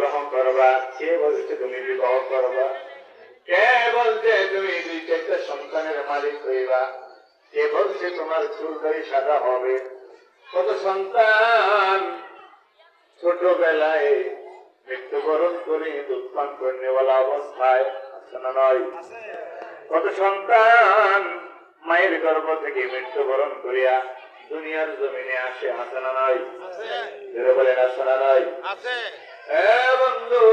বিবাহ করবা? কে বলছে তুমি বিবাহ করবা? কে বলছে তুমি 2-4টা সন্তানের মালিক হইবা? কে বলছে তোমার চুল দাড়ি সাদা হবে? কত সন্তান ছোটবেলায় মৃত্যুবরণ করে দুধ পান করে নেওয়ালা অবস্থায় আছে না নয়? কত সন্তান মায়ের গর্ভ থেকে মৃত্যুবরণ করিয়া দুনিয়ার জমিনে আসে, আছে না নয়? বলেন আছে না নয়? বন্ধু,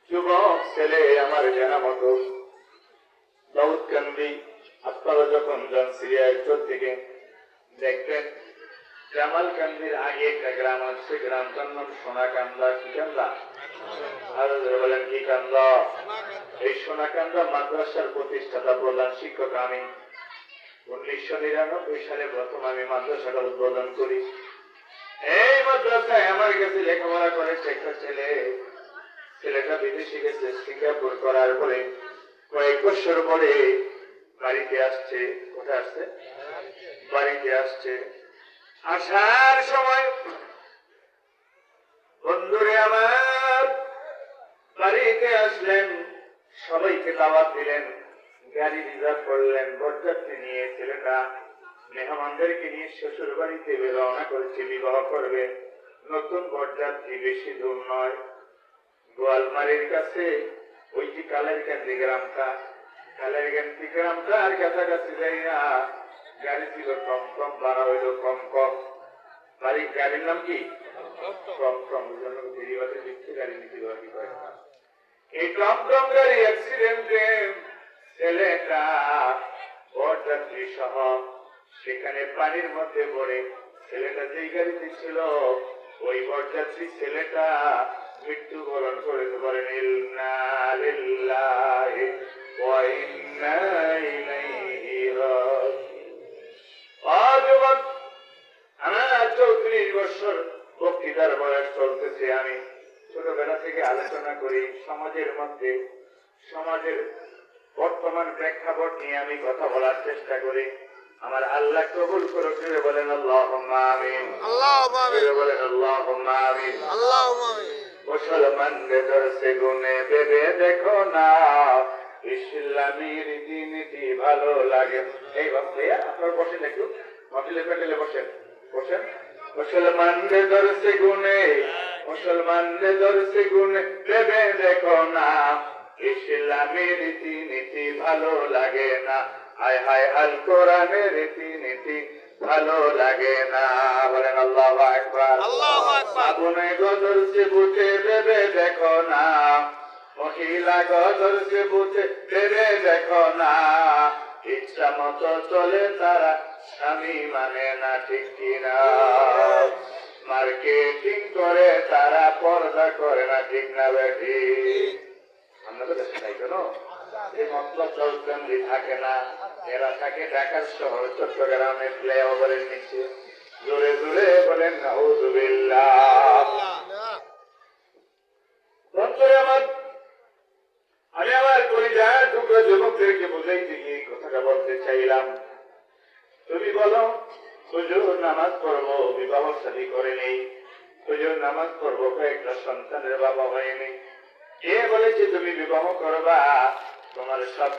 যুবক ছেলে আমার জানা মতো দাউদকান্দি, আপনারা যখন যান সিরিয়ার থেকে দেখবেন জামালকান্দির আগে একটা গ্রাম আছে, গ্রামটার নাম সোনাকান্দা। কি কান্দা? আরো বলেন কি কান্দা? এই সোনাকান্দা মাদ্রাসার প্রতিষ্ঠাতা প্রধান শিক্ষক আমি। 1999 সালে প্রথম আমি মাদ্রাসাটা উদ্বোধন করি। এই মাদ্রাসায় আমার কাছে লেখাপড়া করেছে একটা ছেলে। ছেলেটা বিদেশে গেছে, সিঙ্গাপুর করার পরে কয়েক বছর পরে বাড়িতে আসছে। কোথায় আসছে? বাড়িতে আসছে। আসার সময় বন্ধুরে আমার বাড়িতে আসলেন, সবাইকে দাওয়াত দিলেন, গাড়ি রিজার্ভ করলেন, বরযাত্রী নিয়ে ছেলেটা মেহমানদেরকে নিয়ে শ্বশুর বাড়িতে রওনা করেছে, বিবাহ করবে। নতুন বরযাত্রী, বেশি দূর নয়, গোয়ালমারির কাছে ওই যে কালেরকান্দি গ্রামটা, কালেরকান্দি গ্রামটা আর কাছাকাছি যাই না। গাড়ি ছিল টমটম, ভাড়া হইল কম কম। বাড়ির গাড়ির নাম কি? টমটম। ওই জন্য বেরিবাদে দিচ্ছে গাড়ি নিতে পারি কয়েকটা। এই টমটম গাড়ি অ্যাক্সিডেন্টে ছেলেটা বরযাত্রী সহ সেখানে পানির মধ্যে পড়ে, ছেলেটা যেই গাড়িতে ছিল ওই বরযাত্রী ছেলেটা মৃত্যুবরণ করেছে। বলেন ইন্না লিল্লাহি ওয়া ইন্না ইলাইহি রাজিউন। আমার 34 বছর বক্তৃতার বয়স চলতেছে। আমি ছোটবেলা থেকে আলোচনা করি সমাজের মধ্যে, সমাজের বর্তমান প্রেক্ষাপট নিয়ে আমি কথা বলার চেষ্টা করি। আমার আল্লাহ কবুল করুক। বলেন আল্লাহুম্মা আমিন। বলেন আল্লাহুম্মা আমিন। মুসলমানদের দরসে গুনে ভেবে দেখো না, ইসলামী রীতিনীতি ভালো লাগে। এই ভাইয়া আপনারা বসেন, একটু হোটেলে প্যান্ডেলে বসেন, বসেন। মুসলমানদের দরসে গুনে, মুসলমানদের দরসে গুনে ভেবে দেখো না, ইসলামী রীতিনীতি ভালো লাগে না। হায় হায় আল কোরআনের রীতিনীতি ভালো লাগে না। বলেন আল্লাহু আকবার। আগুনে গদরসে বুঝে ভেবে দেখো না, মহিলা গদরসে বুঝে ভেবে দেখো না, ইচ্ছা মতো চলে তারা, স্বামী মানে না, ঠিক কিনা? মার্কেটিং করে তারা, পর্দা করে না, ঠিক না বেঠি? আমরা তো দেশে নাই কেন? এই মতলব চৌকান্দি থাকে না, এরা থাকে ঢাকার শহর চট্টগ্রামে ফ্লাইওভারের নিচে। জোরে জোরে বলেন নাউযুবিল্লাহ। বন্ধুরা আমার, আমি আমার কলিজার টুকরো যুবকদেরকে বুঝাইতে গিয়ে কথাটা বলতে চাইলাম। তুমি বলো হুজুর নামাজ পড়বো, বিবাহ শাদী করে নেই। হুজুর নামাজ পড়বো, কয়েকটা সন্তানের বাবা হয়নি। কে বলেছে তুমি বিবাহ করবা? তোমার সব